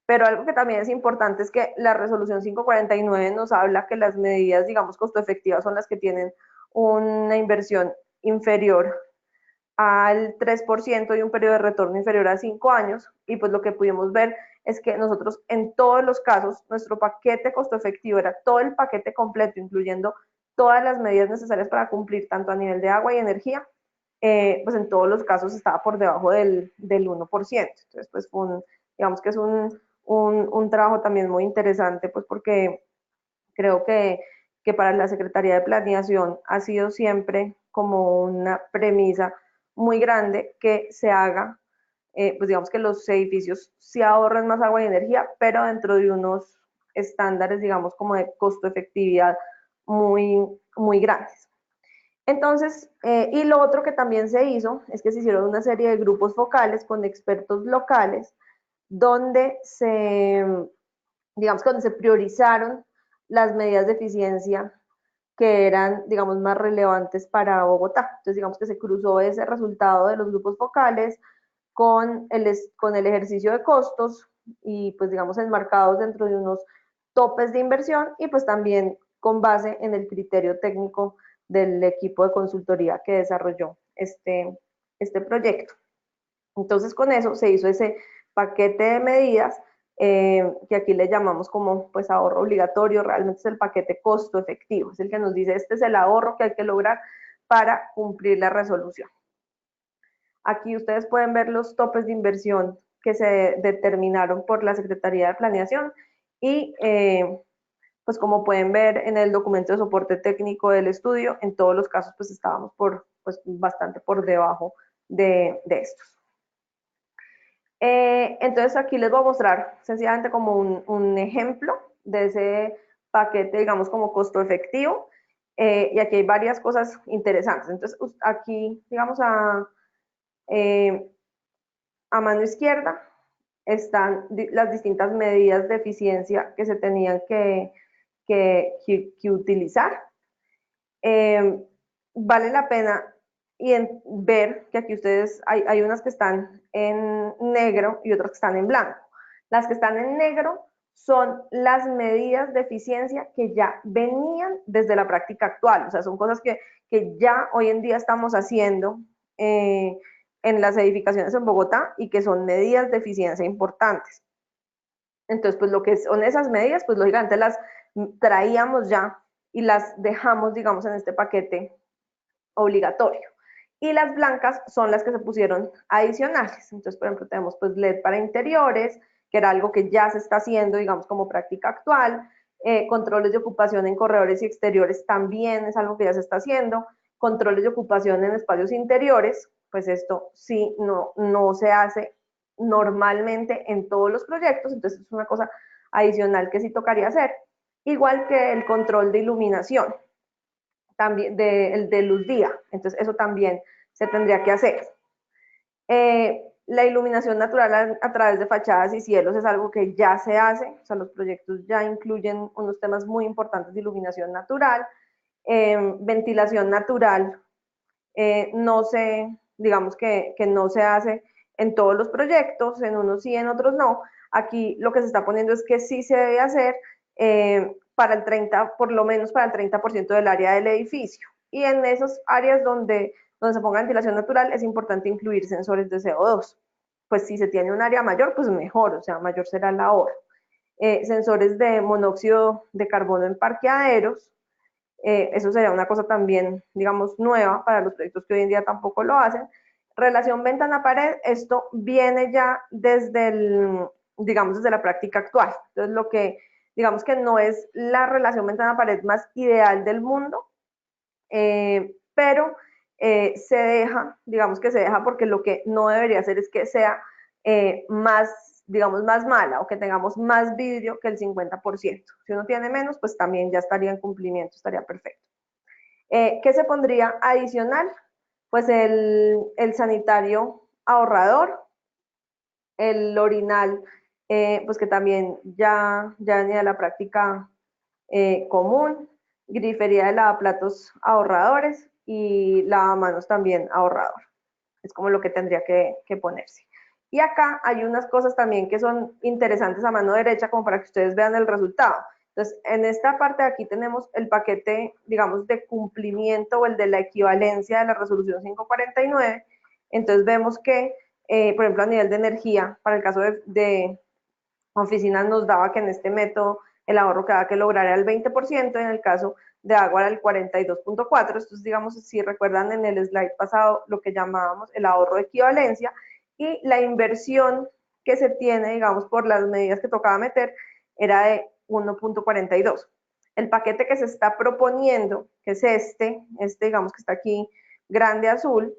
Pero algo que también es importante es que la resolución 549 nos habla que las medidas, digamos, costo efectivas son las que tienen una inversión inferior al 3% y un periodo de retorno inferior a 5 años, y pues lo que pudimos ver es que nosotros en todos los casos, nuestro paquete costo efectivo era todo el paquete completo, incluyendo todas las medidas necesarias para cumplir tanto a nivel de agua y energía, pues en todos los casos estaba por debajo del 1%. Entonces, pues digamos que es un trabajo también muy interesante, pues porque creo que para la Secretaría de Planeación ha sido siempre como una premisa muy grande que se haga, pues digamos que los edificios sí ahorren más agua y energía, pero dentro de unos estándares, digamos, como de costo efectividad muy, muy grandes. Entonces, y lo otro que también se hizo es que se hicieron una serie de grupos focales con expertos locales, donde digamos, donde se priorizaron las medidas de eficiencia que eran, digamos, más relevantes para Bogotá. Entonces, digamos que se cruzó ese resultado de los grupos focales con el ejercicio de costos, y pues, digamos, enmarcados dentro de unos topes de inversión, y pues también con base en el criterio técnico del equipo de consultoría que desarrolló este proyecto. Entonces con eso se hizo ese paquete de medidas, que aquí le llamamos como pues ahorro obligatorio. Realmente es el paquete costo efectivo, es el que nos dice este es el ahorro que hay que lograr para cumplir la resolución. Aquí ustedes pueden ver los topes de inversión que se determinaron por la Secretaría de Planeación, y pues como pueden ver en el documento de soporte técnico del estudio, en todos los casos pues estábamos pues bastante por debajo de estos. Entonces aquí les voy a mostrar sencillamente como un ejemplo de ese paquete, digamos, como costo efectivo, y aquí hay varias cosas interesantes. Entonces aquí, digamos, a mano izquierda están las distintas medidas de eficiencia que se tenían que utilizar. Vale la pena ver que aquí ustedes hay unas que están en negro y otras que están en blanco. Las que están en negro son las medidas de eficiencia que ya venían desde la práctica actual, o sea, son cosas que ya hoy en día estamos haciendo en las edificaciones en Bogotá, y que son medidas de eficiencia importantes. Entonces, pues lo que son esas medidas, pues lógicamente las traíamos ya y las dejamos, digamos, en este paquete obligatorio. Y las blancas son las que se pusieron adicionales. Entonces, por ejemplo, tenemos pues LED para interiores, que era algo que ya se está haciendo, digamos, como práctica actual. Controles de ocupación en corredores y exteriores también es algo que ya se está haciendo. Controles de ocupación en espacios interiores, pues esto sí no se hace normalmente en todos los proyectos, entonces es una cosa adicional que sí tocaría hacer. Igual que el control de iluminación, también de luz día, entonces eso también se tendría que hacer. La iluminación natural a través de fachadas y cielos es algo que ya se hace, o sea, los proyectos ya incluyen unos temas muy importantes de iluminación natural. Ventilación natural, no se, digamos que no se hace en todos los proyectos, en unos sí, en otros no. Aquí lo que se está poniendo es que sí se debe hacer, para el 30, por lo menos para el 30% del área del edificio. Y en esas áreas donde se ponga ventilación natural es importante incluir sensores de CO2. Pues si se tiene un área mayor, pues mejor, o sea, mayor será el ahorro. Sensores de monóxido de carbono en parqueaderos, eso sería una cosa también, digamos, nueva para los proyectos que hoy en día tampoco lo hacen. Relación ventana-pared, esto viene ya desde digamos, desde la práctica actual. Entonces, lo que, digamos que no es la relación ventana-pared más ideal del mundo, pero se deja, digamos que se deja porque lo que no debería hacer es que sea más, digamos, más mala o que tengamos más vidrio que el 50%. Si uno tiene menos, pues también ya estaría en cumplimiento, estaría perfecto. ¿Qué se pondría adicional? Pues el sanitario ahorrador, el orinal, pues que también ya venía de la práctica común, grifería de lavaplatos ahorradores y lavamanos también ahorrador. Es como lo que tendría que ponerse. Y acá hay unas cosas también que son interesantes a mano derecha como para que ustedes vean el resultado. Entonces, en esta parte de aquí tenemos el paquete, digamos, de cumplimiento o el de la equivalencia de la resolución 549. Entonces, vemos que, por ejemplo, a nivel de energía, para el caso de oficinas nos daba que en este método el ahorro que había que lograr era el 20%, en el caso de agua era el 42.4%. Esto es, digamos, si recuerdan en el slide pasado, lo que llamábamos el ahorro de equivalencia, y la inversión que se tiene, digamos, por las medidas que tocaba meter, era de 1.42. El paquete que se está proponiendo, que es este, digamos que está aquí, grande azul,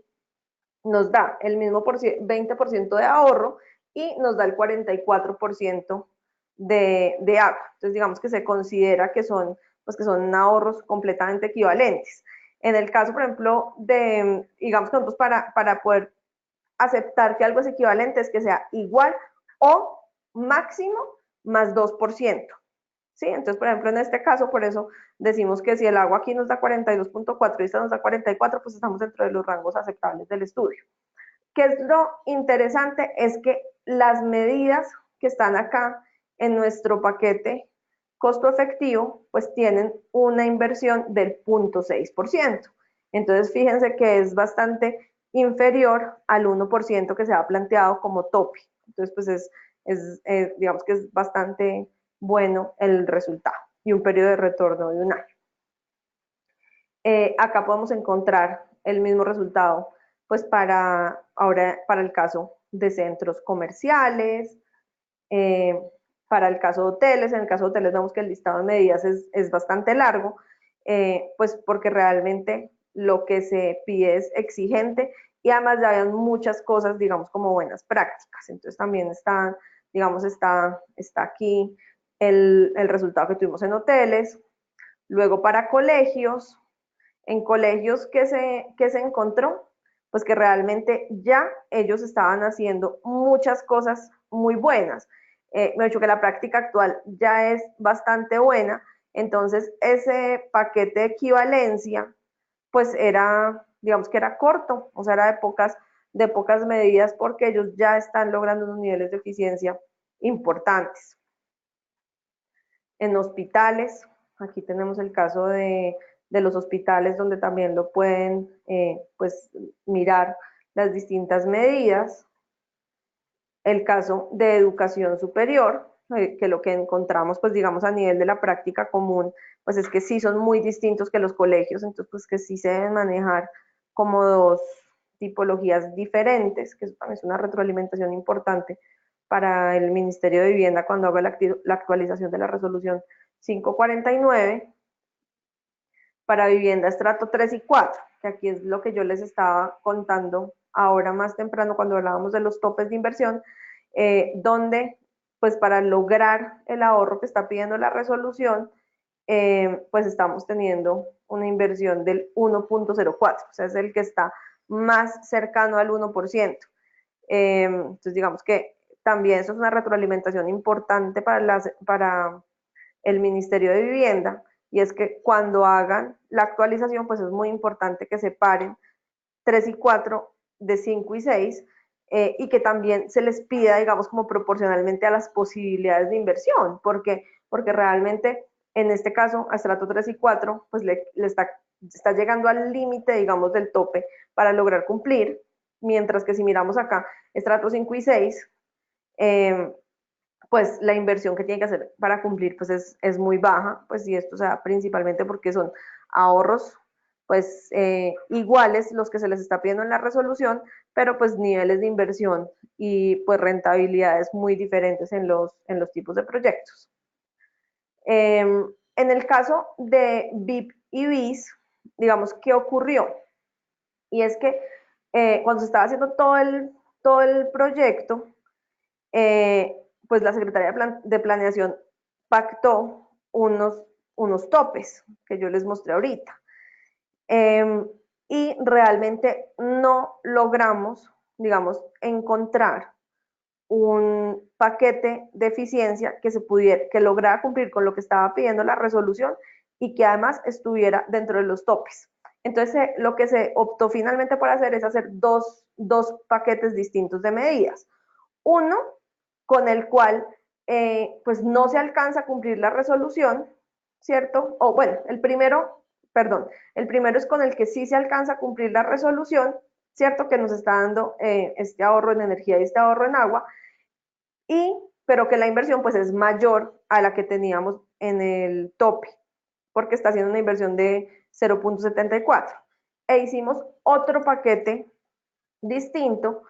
nos da el mismo 20% de ahorro y nos da el 44% de agua. Entonces, digamos que se considera que son, pues que son ahorros completamente equivalentes. En el caso, por ejemplo, de, digamos que nosotros para poder aceptar que algo es equivalente es que sea igual o máximo más 2%. ¿Sí? Entonces, por ejemplo, en este caso, por eso decimos que si el agua aquí nos da 42.4 y esta nos da 44, pues estamos dentro de los rangos aceptables del estudio. ¿Qué es lo interesante? Es que las medidas que están acá en nuestro paquete costo efectivo, pues tienen una inversión del 0.6%. Entonces, fíjense que es bastante inferior al 1% que se ha planteado como tope. Entonces, pues digamos que es bastante bueno el resultado y un periodo de retorno de un año. Acá podemos encontrar el mismo resultado pues para el caso de centros comerciales, para el caso de hoteles. En el caso de hoteles vemos que el listado de medidas es bastante largo, pues porque realmente lo que se pide es exigente y además ya habían muchas cosas, digamos, como buenas prácticas. Entonces también está, digamos, está aquí el resultado que tuvimos en hoteles. Luego para colegios, en colegios que se encontró, pues que realmente ya ellos estaban haciendo muchas cosas muy buenas. Me ha dicho que la práctica actual ya es bastante buena, entonces ese paquete de equivalencia, pues era, digamos que era corto, o sea, era de pocas medidas porque ellos ya están logrando unos niveles de eficiencia importantes. En hospitales, aquí tenemos el caso de los hospitales donde también lo pueden pues mirar las distintas medidas. El caso de educación superior, que lo que encontramos pues digamos a nivel de la práctica común, pues es que sí son muy distintos que los colegios, entonces pues que sí se deben manejar como dos tipologías diferentes, que eso también es una retroalimentación importante para el Ministerio de Vivienda cuando haga la actualización de la resolución 549 para vivienda estrato 3 y 4, que aquí es lo que yo les estaba contando ahora más temprano cuando hablábamos de los topes de inversión, donde pues para lograr el ahorro que está pidiendo la resolución, pues estamos teniendo una inversión del 1.04, o sea, es el que está más cercano al 1%. Entonces, digamos que también eso es una retroalimentación importante para el Ministerio de Vivienda, y es que cuando hagan la actualización, pues es muy importante que separen 3 y 4 de 5 y 6, y que también se les pida, digamos, como proporcionalmente a las posibilidades de inversión, porque realmente en este caso a estrato 3 y 4, pues está llegando al límite, digamos, del tope para lograr cumplir, mientras que si miramos acá, estrato 5 y 6, pues la inversión que tiene que hacer para cumplir pues es muy baja, pues y esto se da principalmente porque son ahorros pues iguales los que se les está pidiendo en la resolución, pero pues niveles de inversión y pues rentabilidades muy diferentes en los tipos de proyectos. En el caso de BIP y BIS, digamos, ¿qué ocurrió? Y es que cuando se estaba haciendo todo el proyecto, pues la Secretaría de Planeación pactó unos topes que yo les mostré ahorita. Y realmente no logramos, digamos, encontrar un paquete de eficiencia que lograra cumplir con lo que estaba pidiendo la resolución y que además estuviera dentro de los topes. Entonces, lo que se optó finalmente por hacer es hacer dos paquetes distintos de medidas. Uno, con el cual pues no se alcanza a cumplir la resolución, ¿cierto? O bueno, el primero es con el que sí se alcanza a cumplir la resolución, ¿cierto? Que nos está dando este ahorro en energía y este ahorro en agua, pero que la inversión pues es mayor a la que teníamos en el tope, porque está haciendo una inversión de 0.74. E hicimos otro paquete distinto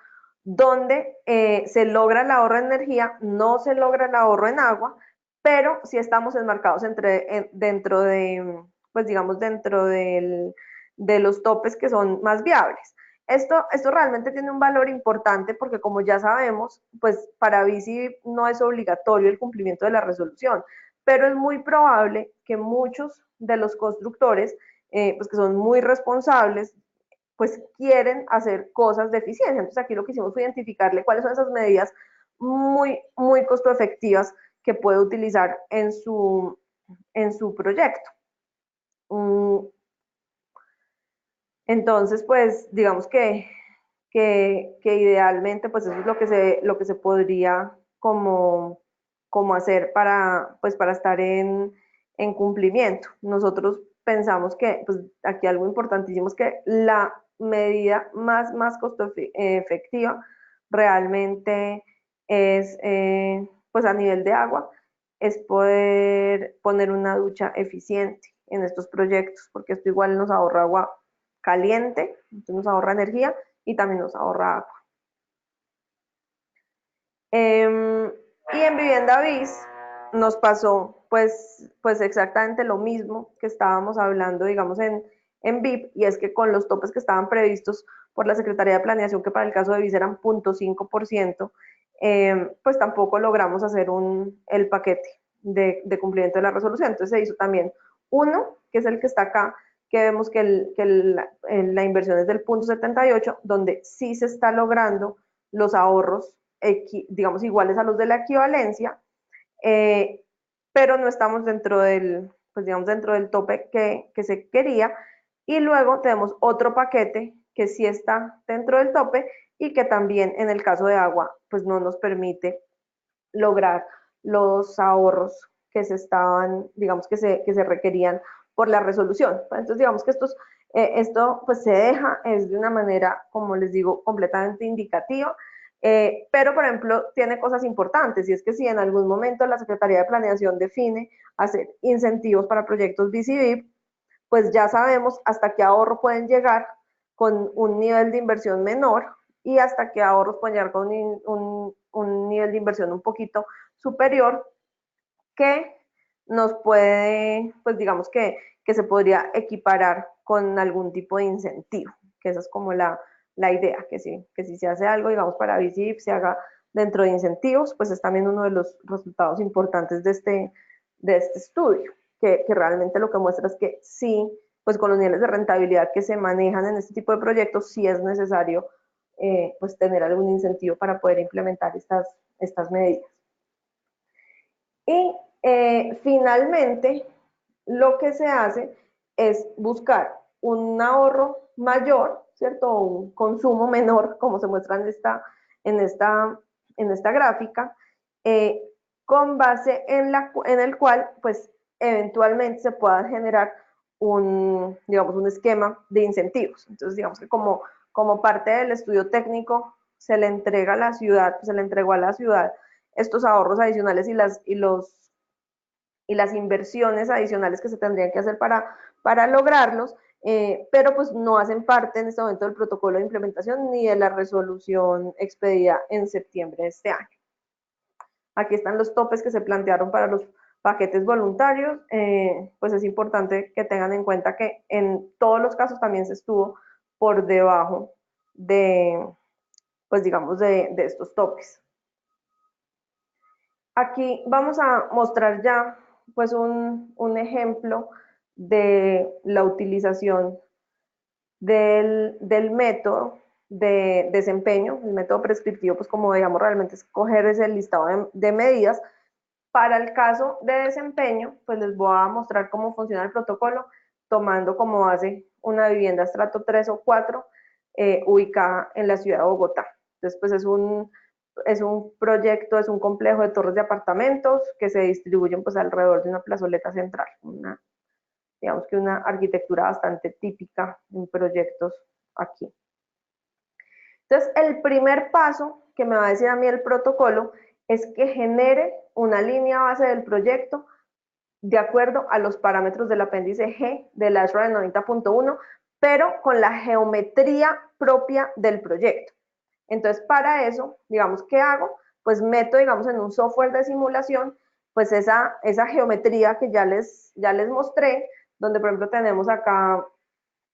donde se logra el ahorro en energía, no se logra el ahorro en agua, pero sí estamos enmarcados dentro de, pues digamos, de los topes que son más viables. Esto realmente tiene un valor importante porque como ya sabemos, pues para bici no es obligatorio el cumplimiento de la resolución, pero es muy probable que muchos de los constructores, pues que son muy responsables, pues quieren hacer cosas de eficiencia. Entonces aquí lo que hicimos fue identificarle cuáles son esas medidas muy costo efectivas que puede utilizar en su proyecto. Entonces, pues digamos que idealmente pues eso es lo que se podría como hacer pues, para estar en cumplimiento. Nosotros pensamos que, pues aquí algo importantísimo es que la medida más costo efectiva realmente es, pues a nivel de agua, es poder poner una ducha eficiente en estos proyectos, porque esto igual nos ahorra agua caliente, entonces nos ahorra energía y también nos ahorra agua. Y en Vivienda Bis nos pasó pues exactamente lo mismo que estábamos hablando, digamos, en BIP, y es que con los topes que estaban previstos por la Secretaría de Planeación, que para el caso de Bis eran 0.5%, pues tampoco logramos hacer el paquete de cumplimiento de la resolución. Entonces se hizo también uno, que es el que está acá, que vemos que la inversión es del 0.78, donde sí se está logrando los ahorros, digamos, iguales a los de la equivalencia, pero no estamos dentro pues digamos, dentro del tope que se quería. Y luego tenemos otro paquete que sí está dentro del tope y que también en el caso de agua, pues no nos permite lograr los ahorros que se estaban, digamos, que se requerían por la resolución. Entonces, digamos que esto pues se deja, es de una manera, como les digo, completamente indicativa, pero por ejemplo tiene cosas importantes, y es que si en algún momento la Secretaría de Planeación define hacer incentivos para proyectos BCB, pues ya sabemos hasta qué ahorro pueden llegar con un nivel de inversión menor y hasta qué ahorros pueden llegar con un nivel de inversión un poquito superior, que nos puede, pues digamos que se podría equiparar con algún tipo de incentivo, que esa es como la idea, que si se hace algo, digamos, para VICIP, se haga dentro de incentivos, pues es también uno de los resultados importantes de este estudio, que realmente lo que muestra es que sí, pues con los niveles de rentabilidad que se manejan en este tipo de proyectos, sí es necesario pues tener algún incentivo para poder implementar estas medidas. Y finalmente, lo que se hace es buscar un ahorro mayor, ¿cierto? O un consumo menor, como se muestra en esta gráfica, con base en el cual, pues, eventualmente se pueda generar digamos, un esquema de incentivos. Entonces, digamos que como parte del estudio técnico se le entrega a la ciudad, se le entregó a la ciudad estos ahorros adicionales y las inversiones adicionales que se tendrían que hacer para lograrlos, pero pues no hacen parte en este momento del protocolo de implementación ni de la resolución expedida en septiembre de este año. Aquí están los topes que se plantearon para los paquetes voluntarios. Pues es importante que tengan en cuenta que en todos los casos también se estuvo por debajo de, pues digamos, de estos topes. Aquí vamos a mostrar ya pues un ejemplo de la utilización del método de desempeño, el método prescriptivo, pues como digamos realmente escoger ese listado de medidas. Para el caso de desempeño, pues les voy a mostrar cómo funciona el protocolo, tomando como base una vivienda estrato 3 o 4 ubicada en la ciudad de Bogotá. Entonces, pues es un proyecto, es un complejo de torres de apartamentos que se distribuyen pues alrededor de una plazoleta central, digamos que una arquitectura bastante típica en proyectos aquí. Entonces, el primer paso que me va a decir a mí el protocolo es que genere una línea base del proyecto de acuerdo a los parámetros del apéndice G del ASHRAE 90.1, pero con la geometría propia del proyecto. Entonces, para eso, digamos, ¿qué hago? Pues meto, digamos, en un software de simulación, pues esa geometría que ya les mostré, donde, por ejemplo, tenemos acá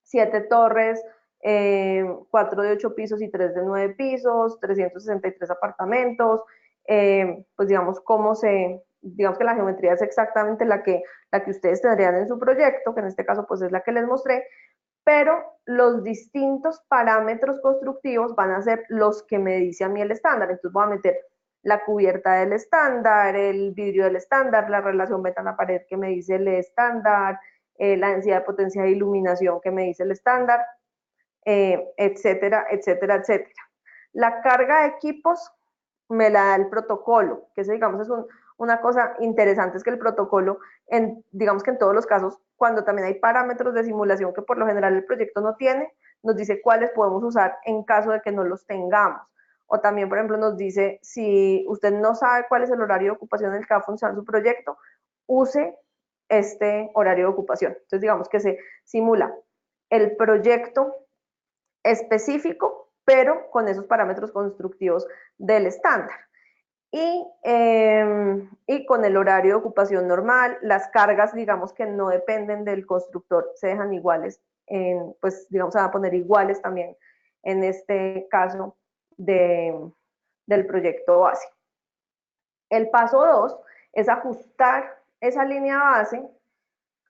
7 torres, 4 de 8 pisos y 3 de 9 pisos, 363 apartamentos, pues digamos digamos que la geometría es exactamente la que ustedes tendrían en su proyecto, que en este caso pues es la que les mostré, pero los distintos parámetros constructivos van a ser los que me dice a mí el estándar. Entonces voy a meter la cubierta del estándar, el vidrio del estándar, la relación ventana-pared que me dice el estándar, la densidad de potencia de iluminación que me dice el estándar, etcétera, etcétera, etcétera. La carga de equipos me la da el protocolo, que eso, digamos, es una cosa interesante, es que el protocolo, digamos que en todos los casos, cuando también hay parámetros de simulación que por lo general el proyecto no tiene, nos dice cuáles podemos usar en caso de que no los tengamos. O también, por ejemplo, nos dice, si usted no sabe cuál es el horario de ocupación en el que va a funcionar su proyecto, use este horario de ocupación. Entonces, digamos que se simula el proyecto específico, pero con esos parámetros constructivos del estándar. Y con el horario de ocupación normal, las cargas, digamos que no dependen del constructor, se dejan iguales, pues digamos, se van a poner iguales también en este caso del proyecto base. El paso 2 es ajustar esa línea base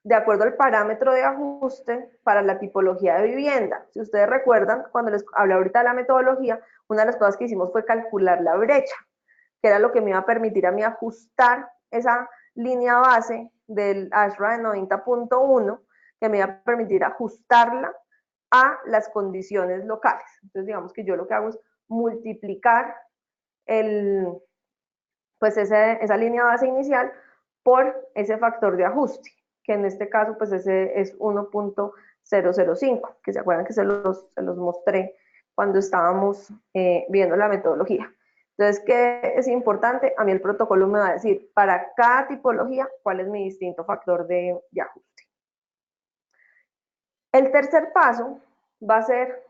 de acuerdo al parámetro de ajuste para la tipología de vivienda. Si ustedes recuerdan, cuando les hablé ahorita de la metodología, una de las cosas que hicimos fue calcular la brecha, que era lo que me iba a permitir a mí ajustar esa línea base del ASHRAE 90.1, que me iba a permitir ajustarla a las condiciones locales. Entonces, digamos que yo lo que hago es multiplicar pues esa línea base inicial por ese factor de ajuste, que en este caso pues ese es 1.005, que se acuerdan que se los mostré cuando estábamos viendo la metodología. Entonces, ¿qué es importante? A mí el protocolo me va a decir para cada tipología cuál es mi distinto factor de ajuste. El tercer paso va a ser,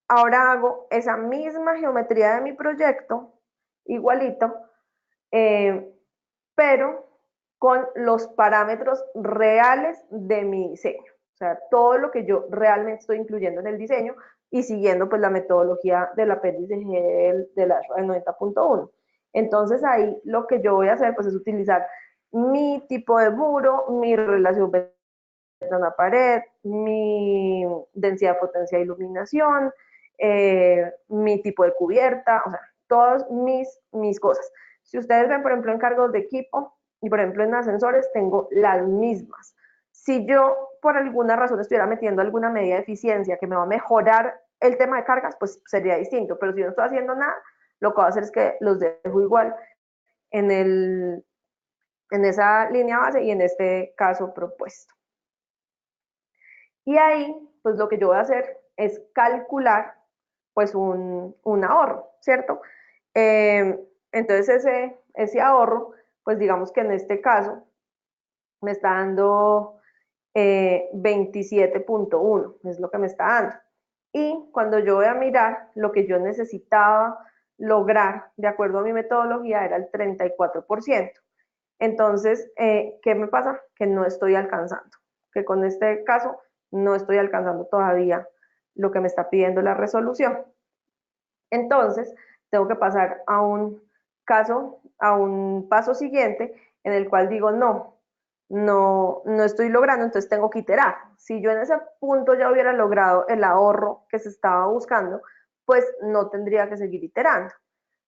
ahora hago esa misma geometría de mi proyecto, igualito, pero con los parámetros reales de mi diseño. O sea, todo lo que yo realmente estoy incluyendo en el diseño y siguiendo pues la metodología del apéndice G del ASHRAE 90.1. Entonces ahí lo que yo voy a hacer pues es utilizar mi tipo de muro, mi relación ventana-pared, mi densidad de potencia de iluminación, mi tipo de cubierta, o sea, todas mis cosas. Si ustedes ven, por ejemplo, encargos de equipo y, por ejemplo, en ascensores, tengo las mismas. Si yo, por alguna razón, estuviera metiendo alguna medida de eficiencia que me va a mejorar el tema de cargas, pues sería distinto. Pero si yo no estoy haciendo nada, lo que voy a hacer es que los dejo igual en en esa línea base y en este caso propuesto. Y ahí, pues lo que yo voy a hacer es calcular pues un ahorro, ¿cierto? Entonces ese ahorro, pues digamos que en este caso me está dando 27.1, es lo que me está dando. Y cuando yo voy a mirar, lo que yo necesitaba lograr, de acuerdo a mi metodología, era el 34%. Entonces, ¿qué me pasa? Que no estoy alcanzando, que con este caso no estoy alcanzando todavía lo que me está pidiendo la resolución. Entonces, tengo que pasar a un caso, a un paso siguiente en el cual digo, no estoy logrando, entonces tengo que iterar. Si yo en ese punto ya hubiera logrado el ahorro que se estaba buscando, pues no tendría que seguir iterando.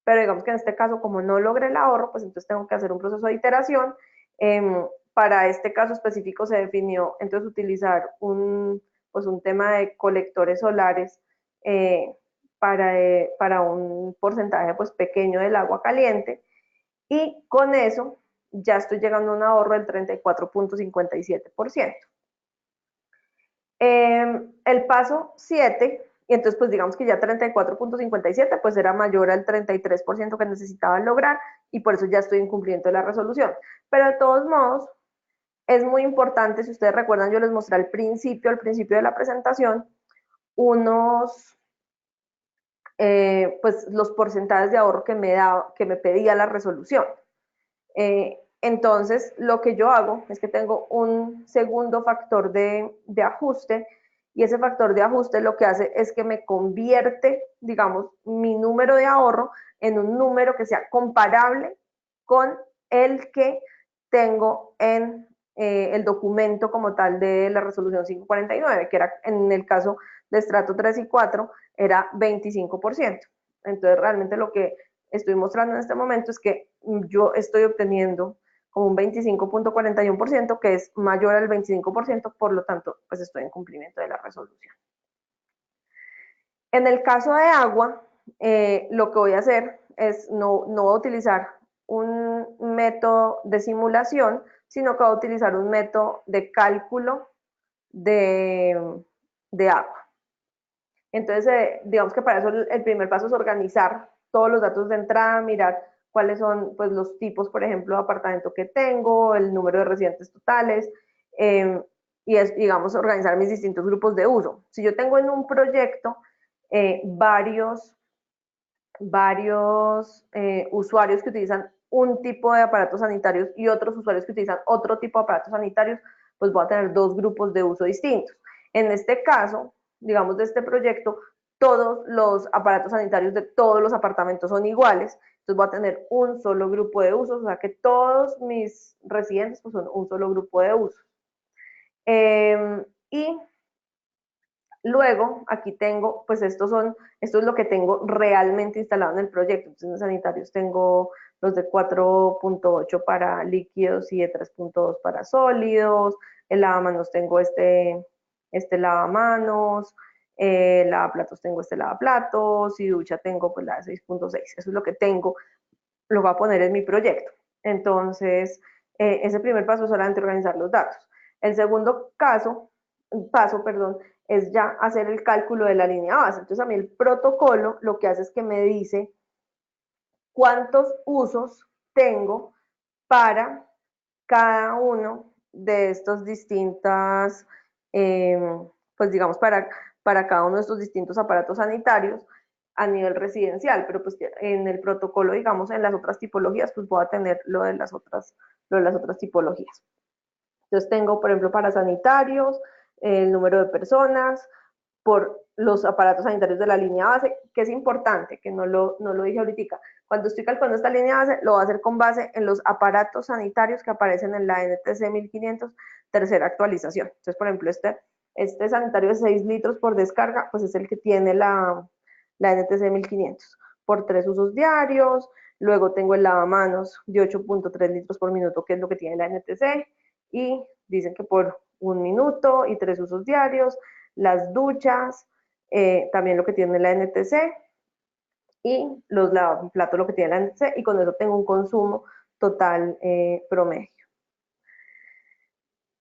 Pero digamos que en este caso, como no logré el ahorro, pues entonces tengo que hacer un proceso de iteración. Para este caso específico se definió entonces utilizar pues un tema de colectores solares para un porcentaje pues pequeño del agua caliente, y con eso ya estoy llegando a un ahorro del 34.57%. El paso 7, y entonces pues digamos que ya 34.57 pues era mayor al 33% que necesitaba lograr, y por eso ya estoy en cumplimiento de la resolución. Pero de todos modos, es muy importante, si ustedes recuerdan, yo les mostré al principio de la presentación, pues los porcentajes de ahorro que me pedía la resolución. Entonces, lo que yo hago es que tengo un segundo factor de ajuste, y ese factor de ajuste lo que hace es que me convierte, digamos, mi número de ahorro en un número que sea comparable con el que tengo en el documento como tal de la resolución 549, que era en el caso de estrato 3 y 4, era 25%. Entonces, realmente lo que estoy mostrando en este momento es que yo estoy obteniendo como un 25.41%, que es mayor al 25%, por lo tanto, pues estoy en cumplimiento de la resolución. En el caso de agua, lo que voy a hacer es no voy a utilizar un método de simulación, sino que voy a utilizar un método de cálculo de agua. Entonces, digamos que para eso el primer paso es organizar todos los datos de entrada, mirar cuáles son pues, los tipos, por ejemplo, de apartamento que tengo, el número de residentes totales, y es, digamos, organizar mis distintos grupos de uso. Si yo tengo en un proyecto varios usuarios que utilizan un tipo de aparatos sanitarios y otros usuarios que utilizan otro tipo de aparatos sanitarios, pues voy a tener dos grupos de uso distintos. En este caso, digamos, de este proyecto, todos los aparatos sanitarios de todos los apartamentos son iguales, entonces voy a tener un solo grupo de usos, o sea que todos mis residentes pues, son un solo grupo de usos. Y luego, aquí tengo, pues esto es lo que tengo realmente instalado en el proyecto. Entonces, en los sanitarios tengo los de 4.8 para líquidos y de 3.2 para sólidos. El lavamanos tengo este lavamanos. Lavaplatos tengo este lavaplatos, y ducha tengo pues la de 6.6. Eso es lo que tengo, lo voy a poner en mi proyecto. Entonces, ese primer paso es solamente organizar los datos. El segundo paso, es ya hacer el cálculo de la línea base. Entonces, a mí el protocolo lo que hace es que me dice cuántos usos tengo para cada uno de estos distintas, pues digamos, para cada uno de estos distintos aparatos sanitarios a nivel residencial, pero pues en el protocolo, digamos, en las otras tipologías, pues voy a tener lo de las otras tipologías. Entonces tengo, por ejemplo, para sanitarios, el número de personas, por los aparatos sanitarios de la línea base, que es importante, que no lo dije ahorita. Cuando estoy calculando esta línea base, lo voy a hacer con base en los aparatos sanitarios que aparecen en la NTC 1500, tercera actualización. Entonces, por ejemplo, este sanitario de 6 litros por descarga, pues es el que tiene la NTC 1500, por 3 usos diarios. Luego tengo el lavamanos de 8.3 litros por minuto, que es lo que tiene la NTC, y dicen que por 1 minuto y 3 usos diarios. Las duchas, también lo que tiene la NTC, y los lavaplatos lo que tiene la NTC, y con eso tengo un consumo total promedio.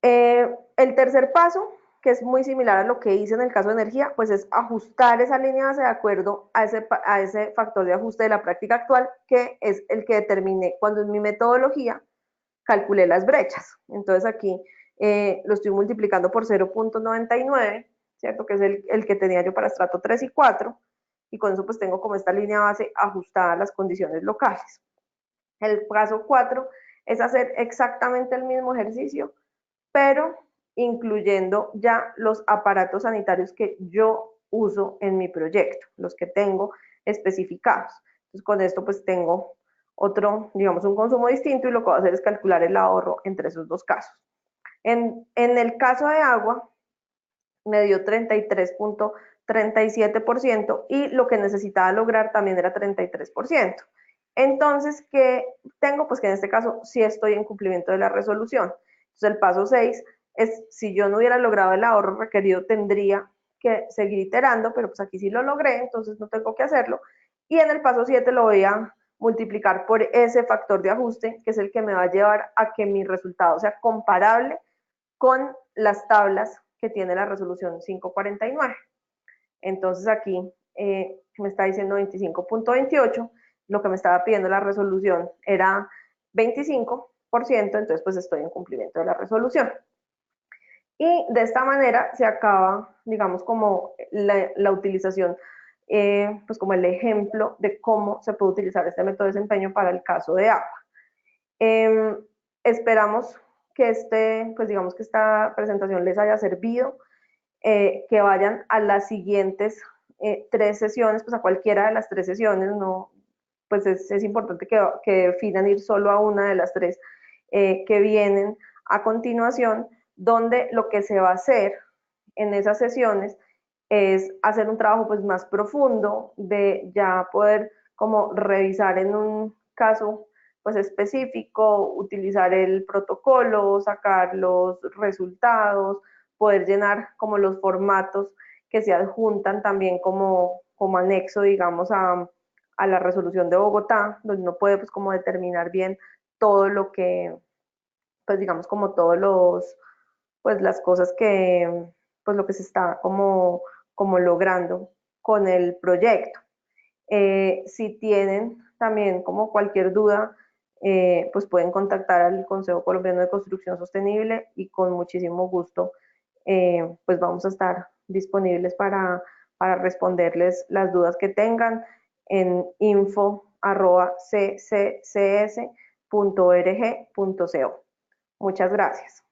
El tercer paso, que es muy similar a lo que hice en el caso de energía, pues es ajustar esa línea base de acuerdo a ese factor de ajuste de la práctica actual, que es el que determiné cuando en mi metodología calculé las brechas. Entonces aquí lo estoy multiplicando por 0.99, ¿cierto? Que es el que tenía yo para estrato 3 y 4, y con eso pues tengo como esta línea base ajustada a las condiciones locales. El paso 4 es hacer exactamente el mismo ejercicio, pero incluyendo ya los aparatos sanitarios que yo uso en mi proyecto, los que tengo especificados. Entonces con esto pues tengo otro, digamos, un consumo distinto, y lo que voy a hacer es calcular el ahorro entre esos dos casos. En el caso de agua me dio 33.37%, y lo que necesitaba lograr también era 33%. Entonces, ¿qué tengo? Pues que en este caso sí estoy en cumplimiento de la resolución. Entonces, el paso 6 es, si yo no hubiera logrado el ahorro requerido, tendría que seguir iterando, pero pues aquí sí lo logré, entonces no tengo que hacerlo. Y en el paso 7 lo voy a multiplicar por ese factor de ajuste, que es el que me va a llevar a que mi resultado sea comparable con las tablas que tiene la resolución 549. Entonces aquí me está diciendo 25.28, lo que me estaba pidiendo la resolución era 25%, entonces pues estoy en cumplimiento de la resolución. Y de esta manera se acaba, digamos, como la utilización, pues como el ejemplo de cómo se puede utilizar este método de desempeño para el caso de agua. Esperamos que pues digamos que esta presentación les haya servido, que vayan a las siguientes 3 sesiones, pues a cualquiera de las 3 sesiones, no, pues es importante que definan ir solo a una de las 3 que vienen a continuación, donde lo que se va a hacer en esas sesiones es hacer un trabajo pues más profundo, de ya poder como revisar en un caso pues específico, utilizar el protocolo, sacar los resultados, poder llenar como los formatos que se adjuntan también como anexo, digamos, a la resolución de Bogotá, donde uno puede pues como determinar bien todo lo que, pues digamos, como todos pues las cosas que, pues lo que se está como logrando con el proyecto. Si tienen también como cualquier duda, pues pueden contactar al Consejo Colombiano de Construcción Sostenible, y con muchísimo gusto pues vamos a estar disponibles para responderles las dudas que tengan en info@cccs.org.co. Muchas gracias.